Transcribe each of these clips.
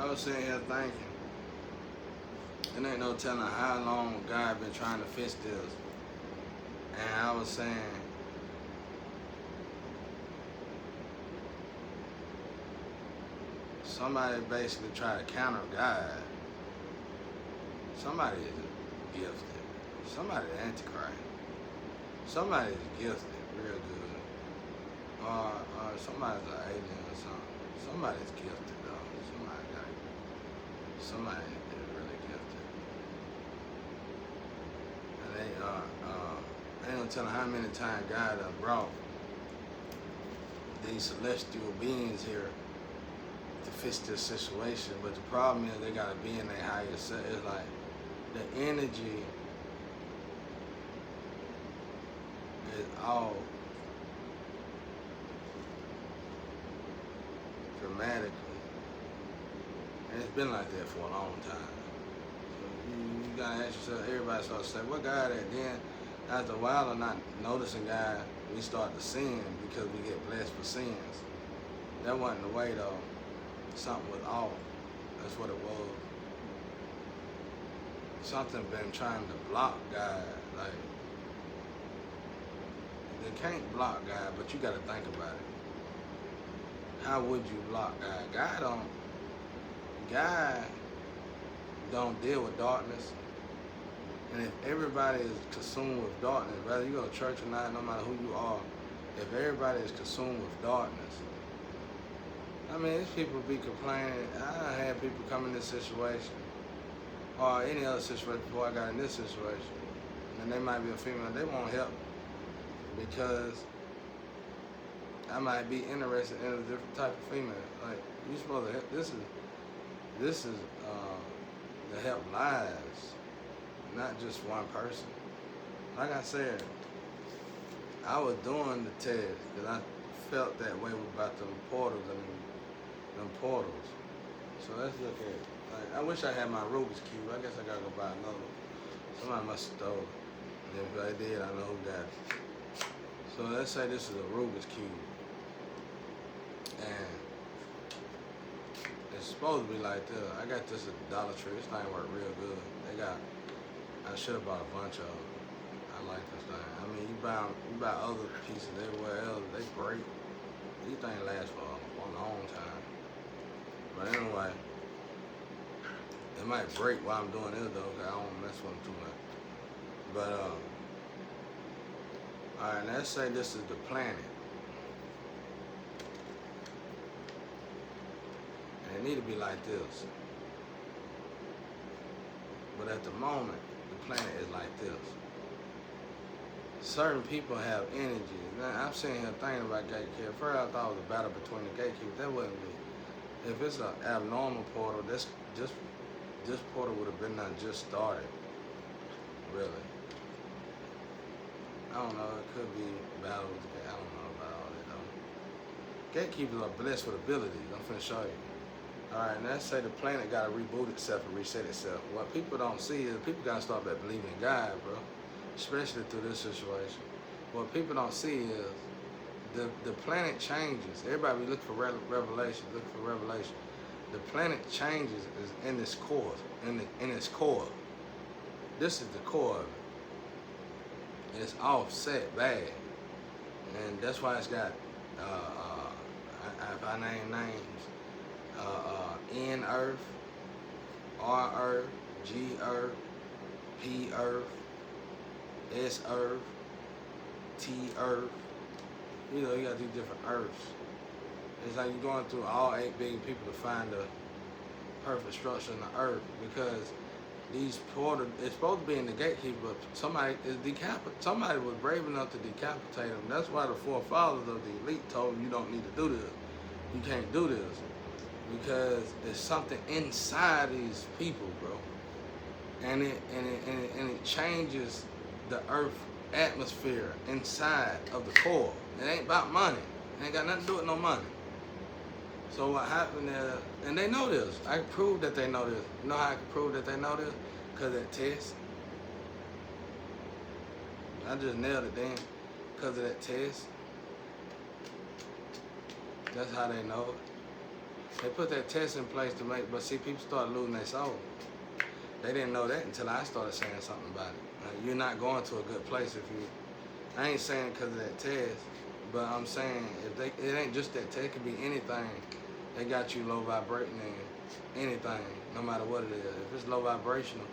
I was sitting here thinking, it ain't no telling how long God been trying to fix this. And I was saying, somebody basically try to counter God. Somebody is gifted. Somebody is Antichrist. Somebody is gifted real good. Or somebody's an alien or something. Somebody's gifted though. Somebody is really gifted. And they ain't gonna tell how many times God done brought these celestial beings here to fix this situation. But the problem is they gotta be in their higher self. It's like the energy is all dramatically. And it's been like that for a long time. So you gotta ask yourself, everybody starts to say, what God at? Then after a while of not noticing God, we start to sin because we get blessed for sins. That wasn't the way though. Something was off. That's what it was. Something been trying to block God. Like, they can't block God, but you gotta think about it. How would you block God? God don't deal with darkness. And if everybody is consumed with darkness, whether you go to church or not, no matter who you are, if everybody is consumed with darkness, I mean, these people be complaining. I had people come in this situation or any other situation before I got in this situation, and they might be a female. They won't help because I might be interested in a different type of female. Like, you supposed to help. This is to help lives, not just one person. Like I said, I was doing the test because I felt that way about them portals and them portals. So let's look at it. Like, I wish I had my Rubik's Cube. I guess I gotta go buy another one. Somebody must have stole it. And if I did, I know who got it. So let's say this is a Rubik's Cube. And it's supposed to be like this. I got this at the Dollar Tree. This thing worked real good. I should have bought a bunch of them. I like this thing. I mean, you buy other pieces everywhere else. They break. These things last for a long time. But anyway, it might break while I'm doing this though, because I don't mess with them too much. But all right, let's say this is the planet. And it need to be like this. But at the moment, the planet is like this. Certain people have energy. Now, I'm sitting here thinking about gatekeeper. First, I thought it was a battle between the gatekeepers. That wouldn't be. If it's an abnormal portal, this portal would have been done just started. Really. I don't know. It could be battle with the gate. I don't know about all that though. Gatekeepers are blessed with abilities. I'm finna show you. All right, now let's say the planet got to reboot itself and reset itself. What people don't see is people got to start back believing in God, bro. Especially through this situation. What people don't see is the planet changes. Everybody look for revelation. Look for revelation. The planet changes is in its core. In its core. This is the core of it. It's offset bad, and that's why it's got. If I name names. N Earth, R Earth, G Earth, P Earth, S Earth, T Earth. You know, you got these different Earths. It's like you're going through all 8 billion people to find the perfect structure in the Earth, because these portals, it's supposed to be in the gatekeeper, but somebody was brave enough to decapitate them. That's why the forefathers of the elite told them, you don't need to do this. You can't do this. Because there's something inside these people, bro, and it changes the Earth atmosphere inside of the core. It ain't about money. It ain't got nothing to do with no money. So what happened is, and they know this. I can prove that they know this. You know how I can prove that they know this? Because of that test. I just nailed it then. Because of that test. That's how they know it. They put that test in place to make, but see, people started losing their soul. They didn't know that until I started saying something about it. Like, you're not going to a good place if you. I ain't saying because of that test, but I'm saying it ain't just that test. It could be anything. They got you low vibrating in anything, no matter what it is. If it's low vibrational,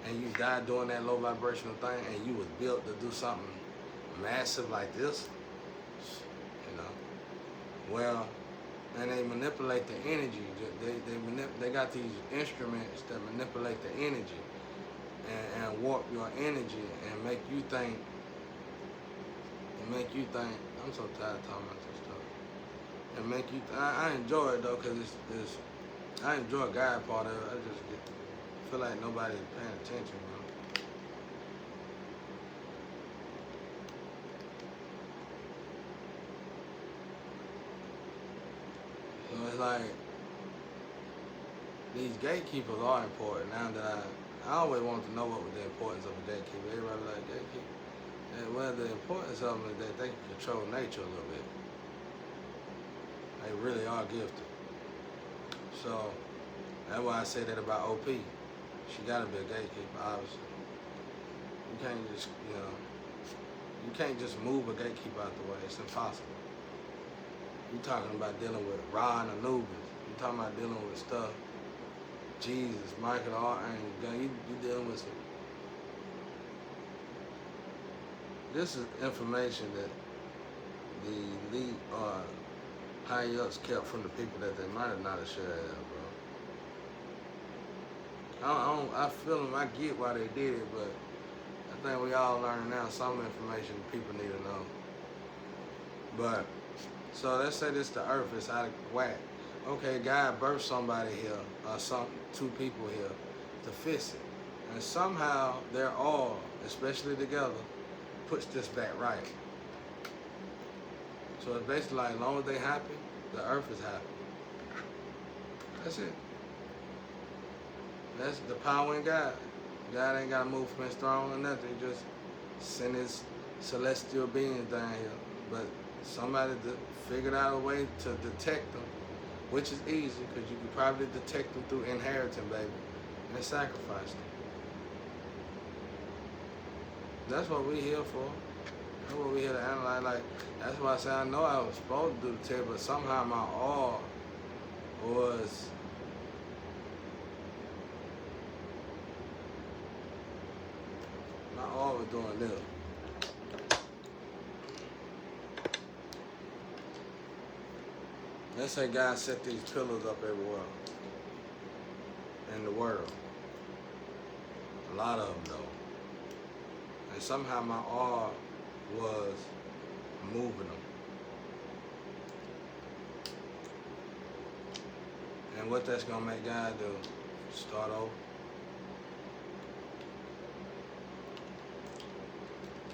and you die doing that low vibrational thing, and you was built to do something massive like this, you know, well, and they manipulate the energy. They got these instruments that manipulate the energy and warp your energy and make you think. I'm so tired of talking about this stuff. And make you. I enjoy it though, cause it's. I enjoy God part of it. I just feel like nobody's paying attention, bro. So it's like these gatekeepers are important. Now that I always wanted to know what was the importance of a gatekeeper. Everybody like gatekeeper. And well, the importance of them is that they can control nature a little bit. They really are gifted. So that's why I say that about OP. She gotta be a gatekeeper, obviously. You can't just, you can't just move a gatekeeper out the way. It's impossible. You talking about dealing with Ra and Anubis. You talking about dealing with stuff. Jesus, Michael, you dealing with some. This is information that the elite or high-ups kept from the people that they might have not have shared out, bro. I feel them, I get why they did it, but I think we all learn now some information people need to know. But, so let's say this, the earth is out of whack. Okay, God birthed somebody here, or two people here, to fix it. And somehow they're all, especially together, puts this back right. So it's basically like, as long as they happy, the earth is happy. That's it. That's the power in God. God ain't got to move from his throne or nothing. He just send his celestial beings down here. But somebody figured out a way to detect them, which is easy because you can probably detect them through inheritance, baby, and sacrifice them. That's what we here for. That's what we here to analyze. Like, that's why I say I know I was supposed to do the test, but somehow my all was doing this. Let's say God set these pillars up everywhere in the world. A lot of them though. And somehow my all was moving them. And what that's gonna make God do? Start over.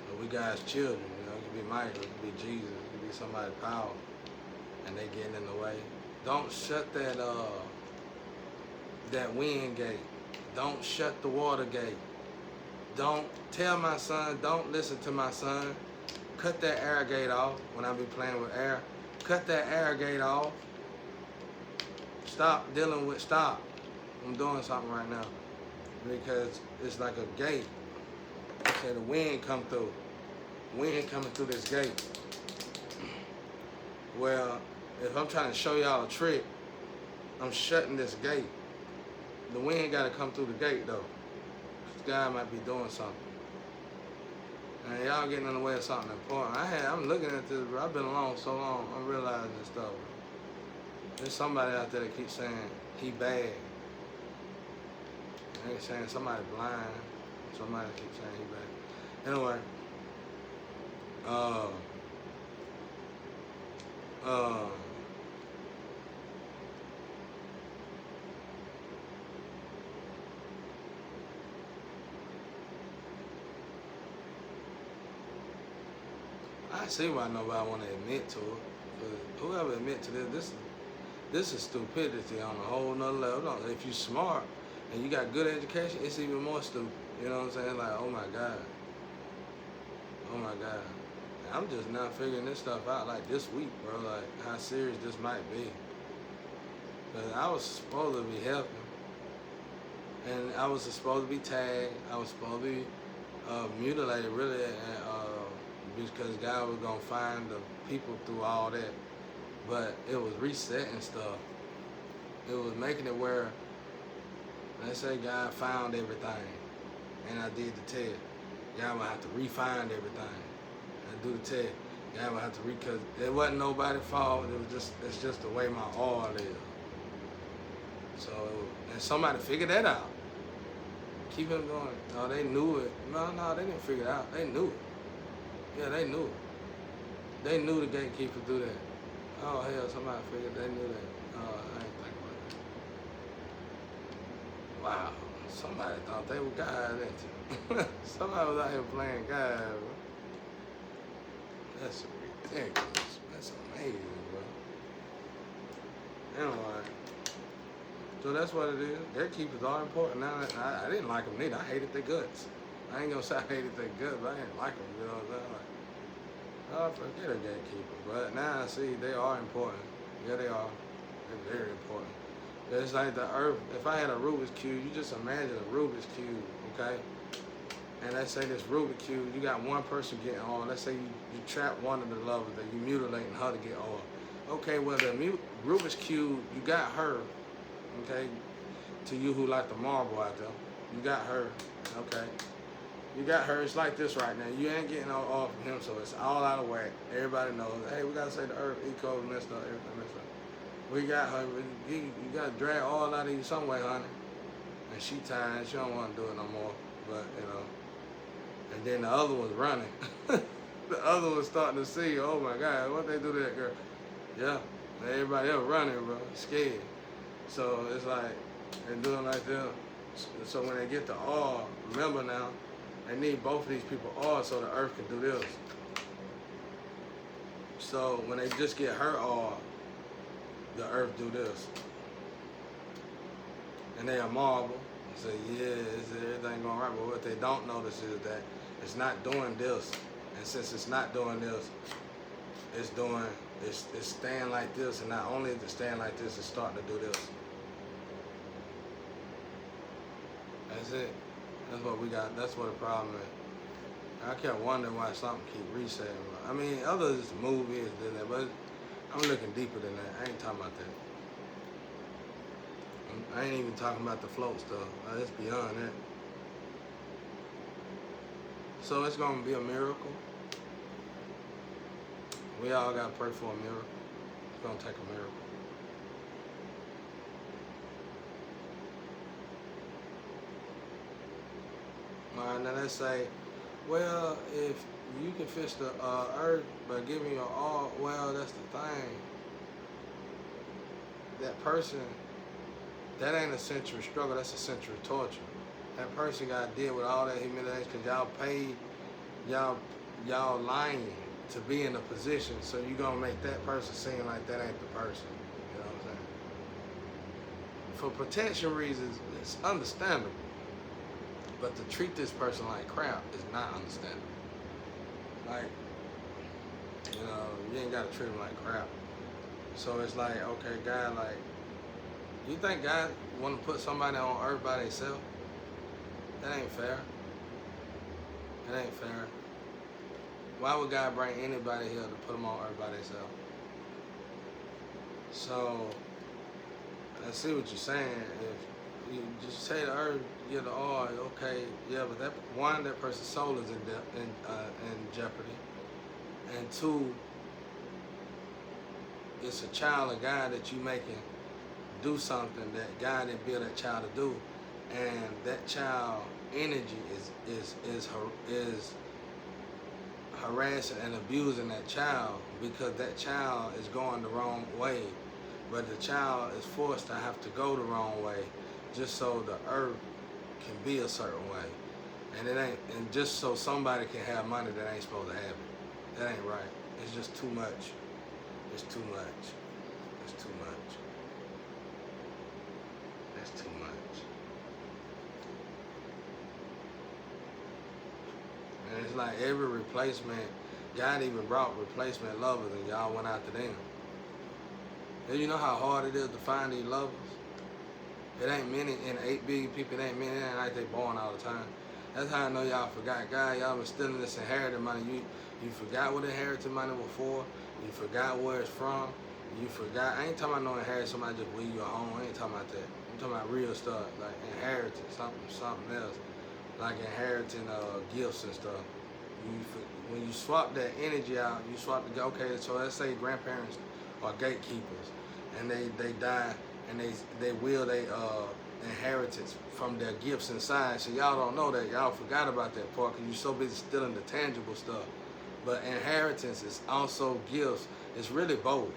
But we God's children, it could be Michael, it could be Jesus, it could be somebody powerful, and they getting in the way. Don't shut that wind gate. Don't shut the water gate. Don't tell my son, don't listen to my son. Cut that air gate off when I be playing with air. Cut that air gate off. Stop. I'm doing something right now. Because it's like a gate. Okay, the wind come through. Wind coming through this gate. Well, if I'm trying to show y'all a trick, I'm shutting this gate. The wind gotta come through the gate though. This guy might be doing something. And y'all getting in the way of something important. I'm looking at this, bro. I've been alone so long. I'm realizing this stuff, bro. There's somebody out there that keeps saying he bad. They saying somebody blind. Somebody keeps saying he bad. Anyway, I see why nobody want to admit to it. But whoever admit to this is stupidity on a whole nother level. If you smart and you got good education, it's even more stupid. You know what I'm saying? Like, oh my God. Oh my God. I'm just now figuring this stuff out like this week, bro. Like how serious this might be. Cause I was supposed to be helping, and I was supposed to be tagged. I was supposed to be mutilated, really, and because God was gonna find the people through all that. But it was resetting stuff. It was making it where, let's say God found everything, and I did the test. God would have to re-find everything and do the test. God would have to because it wasn't nobody's fault. It was it's just the way my oil is. So and somebody figured that out. Keep it going. No, they knew it. No, they didn't figure it out. They knew it. Yeah, they knew it. They knew the gatekeeper do that. Oh hell, somebody figured they knew that. Oh, I ain't think about that. Wow, somebody thought they were God, didn't they? Somebody was out here playing God, bro. That's ridiculous. That's amazing, bro. Anyway, so that's what it is. Gatekeepers are important. Now, I didn't like them neither. I hated their guts. I ain't gonna say I hated their guts, but I didn't like them. You know what I'm saying? Like, oh, forget a gatekeeper. But now I see they are important. Yeah, they are. They're very important. It's like the earth. If I had a Rubik's Cube, you just imagine a Rubik's Cube, okay? And let's say this Rubik's Cube, you got one person getting oil. Let's say you trap one of the lovers that you mutilating her to get oil. Okay, well, the Rubik's Cube, you got her, okay? To you who like the marble out there, you got her, okay? You got her, it's like this right now. You ain't getting all off from him, so it's all out of whack. Everybody knows, hey, we gotta say the earth, eco messed up, everything messed up. We got her, you gotta drag all out of you some way, honey. And she tired, she don't wanna do it no more, but you know. And then the other one's running. The other one's starting to see, oh my God, what they do to that girl? Yeah, everybody else running, bro, scared. So it's like, they're doing like that. So when they get the oil, remember now, they need both of these people oil so the earth can do this. So when they just get her oil, the earth do this. And they are marble. Say, yeah, is everything going right? But what they don't notice is that it's not doing this. And since it's not doing this, it's staying like this. And not only is it staying like this, it's starting to do this. That's it. That's what we got. That's what the problem is. I kept wondering why something keep resetting. I mean, others movies than that, but I'm looking deeper than that. I ain't talking about that. I ain't even talking about the float stuff. It's beyond that. So it's gonna be a miracle. We all gotta pray for a miracle. It's gonna take a miracle. All right, now let's say, well, if you can fix the earth by giving your all, well, that's the thing. That person, that ain't a century struggle, that's a century torture. That person got to deal with all that humiliation because y'all paid, y'all lying to be in a position, so you gonna make that person seem like that ain't the person. You know what I'm saying? For protection reasons, it's understandable. But to treat this person like crap is not understandable. Like, you know, you ain't gotta treat them like crap. So it's like, okay, God, like, you think God want to put somebody on earth by themselves? That ain't fair. That ain't fair. Why would God bring anybody here to put them on earth by themselves? So, I see what you're saying. If you just say the earth, get the oil, okay, yeah, but that person's soul is in jeopardy. And two, it's a child of God that you making do something that God didn't build that child to do, and that child energy is harassing and abusing that child because that child is going the wrong way, but the child is forced to have to go the wrong way just so the earth can be a certain way, and it ain't, and just so somebody can have money that ain't supposed to have it. That ain't right. It's just too much. It's too much. It's too much. That's too much. And it's like every replacement, God even brought replacement lovers and y'all went after them. And you know how hard it is to find these lovers? It ain't many, in 8 billion people, it ain't many, it ain't like they born all the time. That's how I know y'all forgot. God, y'all been stealing this inherited money. You forgot what inherited money was for. You forgot where it's from. You forgot. I ain't talking about no inheritance, somebody just leave you at home. I ain't talking about that. I'm talking about real stuff, like inheritance, something else. Like inheriting gifts and stuff. When you swap that energy out, you swap the, okay, so let's say grandparents are gatekeepers and they die and they will they inheritance from their gifts inside. So y'all don't know that. Y'all forgot about that part because you're so busy stealing the tangible stuff. But inheritance is also gifts. It's really both.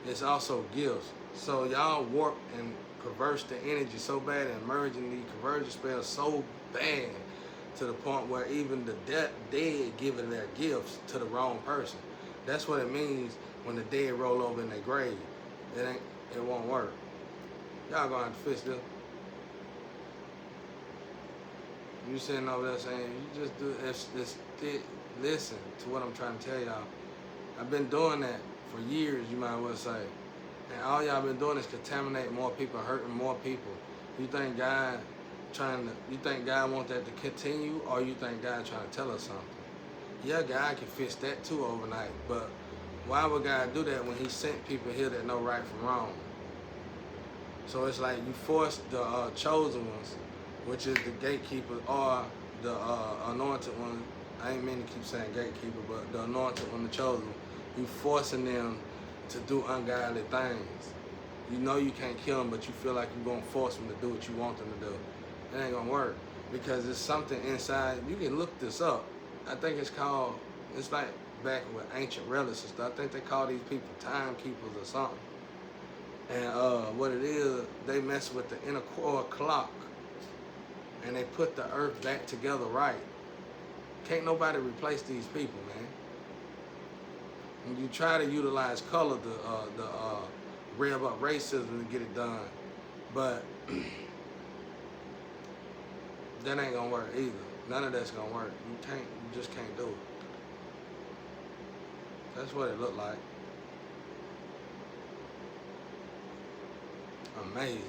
It's also gifts. So y'all warp and perverse the energy so bad and merging these conversion spells so bad to the point where even the dead giving their gifts to the wrong person. That's what it means when the dead roll over in their grave. It won't work. Y'all gonna have to fix this. You sitting over there saying, you just do this, listen to what I'm trying to tell y'all. I've been doing that for years, you might well say. And all y'all been doing is contaminating more people, hurting more people. You think God wants that to continue, or you think God trying to tell us something? Yeah, God can fix that too overnight, but why would God do that when he sent people here that know right from wrong? So it's like you force the chosen ones, which is the gatekeepers, or the anointed ones. I ain't mean to keep saying gatekeeper, but the anointed one, the chosen one. You forcing them to do ungodly things. You know you can't kill them, but you feel like you're going to force them to do what you want them to do. It ain't going to work because there's something inside. You can look this up. I think it's like back with ancient relics and stuff. I think they call these people timekeepers or something. And what it is, they mess with the inner core clock and they put the earth back together right. Can't nobody replace these people, man. And you try to utilize color to rev up racism to get it done, but that ain't gonna work either. None of that's gonna work. You just can't do it. That's what it looked like. Amazing.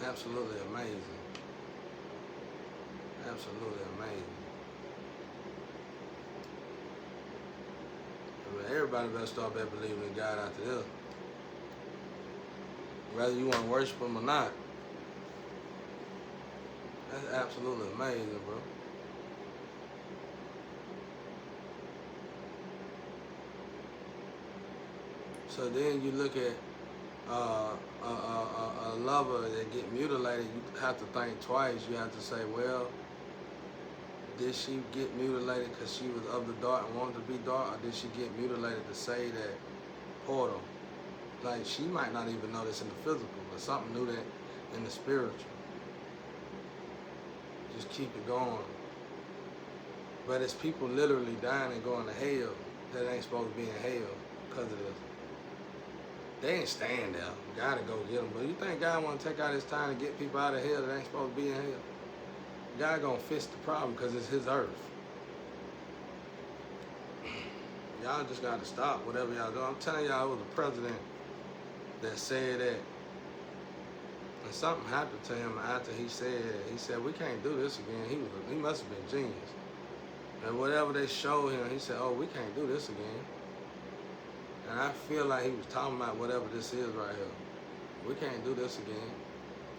Absolutely amazing. Absolutely amazing. Everybody better start back believing in God after this. Whether you want to worship him or not. That's absolutely amazing, bro. So then you look at a lover that get mutilated, you have to think twice. You have to say, well, did she get mutilated because she was of the dark and wanted to be dark, or did she get mutilated to say that portal? Like, she might not even know this in the physical, but something knew that in the spiritual. Just keep it going. But it's people literally dying and going to hell that ain't supposed to be in hell because of this. They ain't staying there. Gotta go get them. But you think God want to take out his time to get people out of hell that ain't supposed to be in hell? God gonna fix the problem because it's his earth. Y'all just gotta stop whatever y'all do. I'm telling y'all, it was a president that said that, and something happened to him after he said we can't do this again. He must have been genius. And whatever they showed him, he said, oh, we can't do this again. And I feel like he was talking about whatever this is right here. We can't do this again.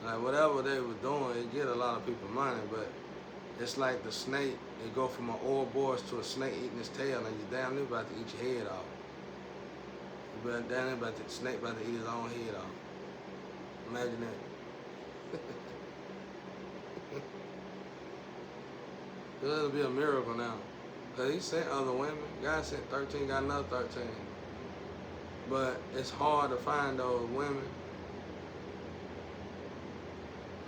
Like, whatever they were doing, it get a lot of people money, but it's like the snake, it go from an Ouroboros to a snake eating his tail, and you damn near about to eat your head off. You damn near about the snake about to eat his own head off. Imagine that. It'll be a miracle now. Because he sent other women. God sent 13, got another 13. But it's hard to find those women.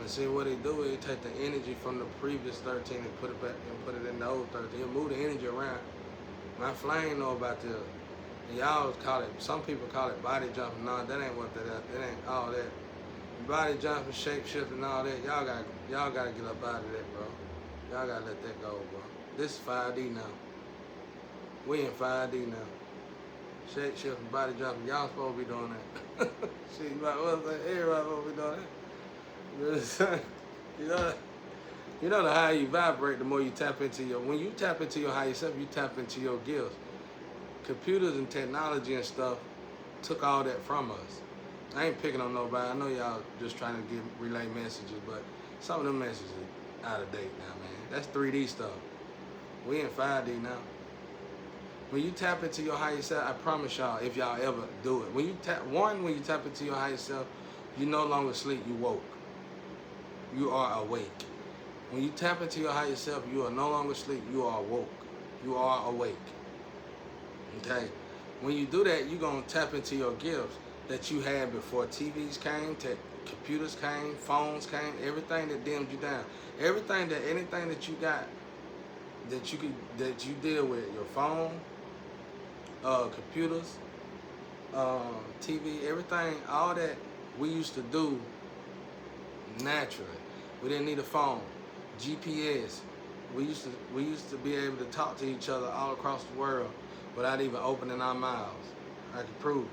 And see what he do is he take the energy from the previous 13 and put it back and put it in the old 13. He'll move the energy around. My flame know about this. Y'all call it, some people call it body jumping. No, that ain't what that is. That ain't all that. Body jumping, shape shifting, all that. Y'all gotta get up out of that, bro. Y'all gotta let that go, bro. This is 5D now. We in 5D now. Shake, shift, and body dropping. Y'all supposed to be doing that. Shit, you might well say everybody supposed to be doing that. You know what I'm saying? You know, you know the higher you vibrate, the more you tap into your. When you tap into your higher self, you tap into your gifts. Computers and technology and stuff took all that from us. I ain't picking on nobody. I know y'all just trying to relay messages, but some of them messages are out of date now, man. That's 3D stuff. We in 5D now. When you tap into your higher self, I promise y'all, if y'all ever do it, when you tap into your higher self, you no longer sleep, you woke. You are awake. When you tap into your higher self, you are no longer asleep, you are woke. You are awake. Okay? When you do that, you're going to tap into your gifts that you had before TVs came, computers came, phones came, everything that dimmed you down. Anything that you got that you deal with, your phone, computers, TV, everything, all that we used to do naturally. We didn't need a phone. GPS. We used to be able to talk to each other all across the world without even opening our mouths. I can prove it.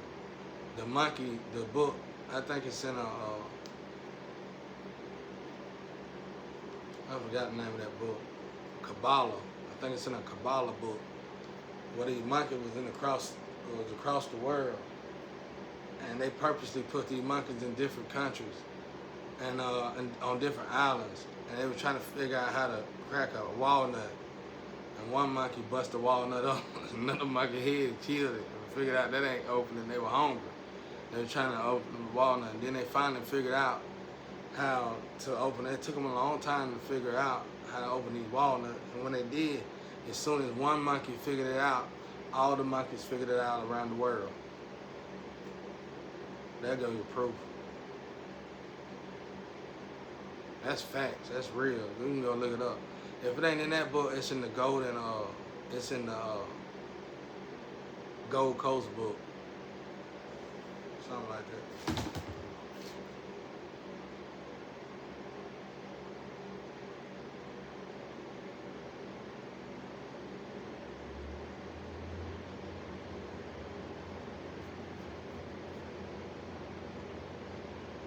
The monkey, the book, I think it's in I forgot the name of that book. Kabbalah. I think it's in a Kabbalah book. Where the monkey was across the world. And they purposely put these monkeys in different countries and on different islands. And they were trying to figure out how to crack a walnut. And one monkey busted the walnut up, another monkey head killed it, and figured out that ain't opening. They were hungry. They were trying to open the walnut, and then they finally figured out how to open it. It took them a long time to figure out how to open these walnuts. And when they did, as soon as one monkey figured it out, all the monkeys figured it out around the world. There go your proof. That's facts. That's real. You can go look it up. If it ain't in that book, it's in the it's in the Gold Coast book. Something like that.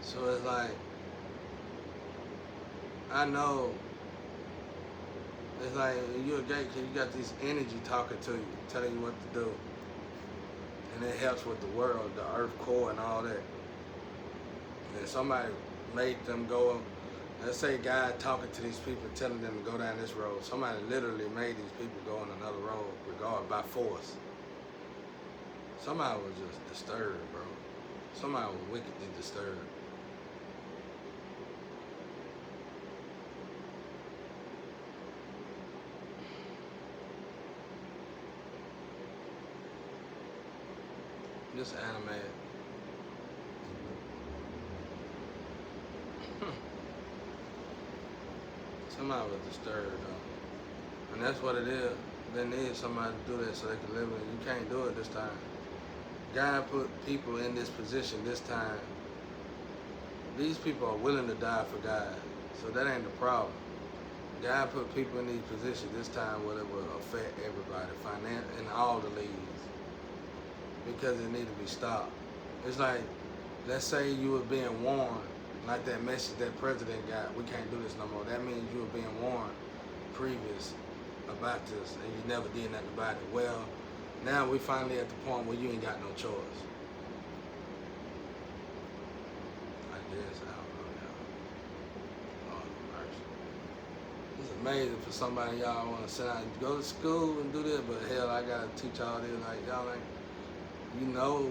So it's like, I know, it's like you're a gay kid, you got this energy talking to you, telling you what to do. And it helps with the world, the earth core and all that. And somebody made them go, let's say God talking to these people, telling them to go down this road. Somebody literally made these people go on another road, regarded by force. Somebody was just disturbed, bro. Somebody was wickedly disturbed. Just animated. Somebody was disturbed though. And that's what it is. They need somebody to do that so they can live it. You can't do it this time. God put people in this position this time. These people are willing to die for God. So that ain't the problem. God put people in these positions this time where it will affect everybody, in all the leagues. Because it need to be stopped. It's like, let's say you were being warned, like that message that president got, we can't do this no more. That means you were being warned previous about this and you never did nothing about it. Well, now we finally at the point where you ain't got no choice. I guess, I don't know, y'all. Oh, mercy. It's amazing for somebody y'all want to send out, go to school and do this, but hell, I got to teach all this, like, y'all ain't. You know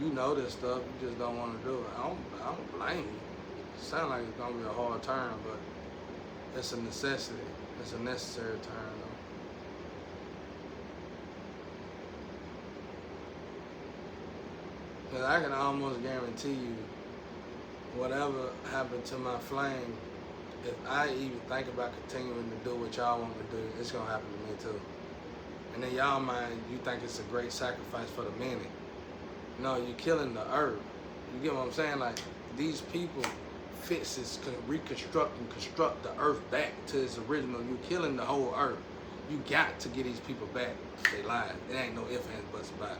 you know this stuff, you just don't want to do it. I don't blame you. It sounds like it's gonna be a hard turn, but it's a necessity. It's a necessary turn though. Cause I can almost guarantee you, whatever happened to my flame, if I even think about continuing to do what y'all want me to do, it's gonna happen to me too. And in y'all mind, you think it's a great sacrifice for the many. No, you're killing the earth. You get what I'm saying? Like, these people fixes can reconstruct and construct the earth back to its original. You're killing the whole earth. You got to get these people back to their lives. It ain't no ifs, ands, buts about it.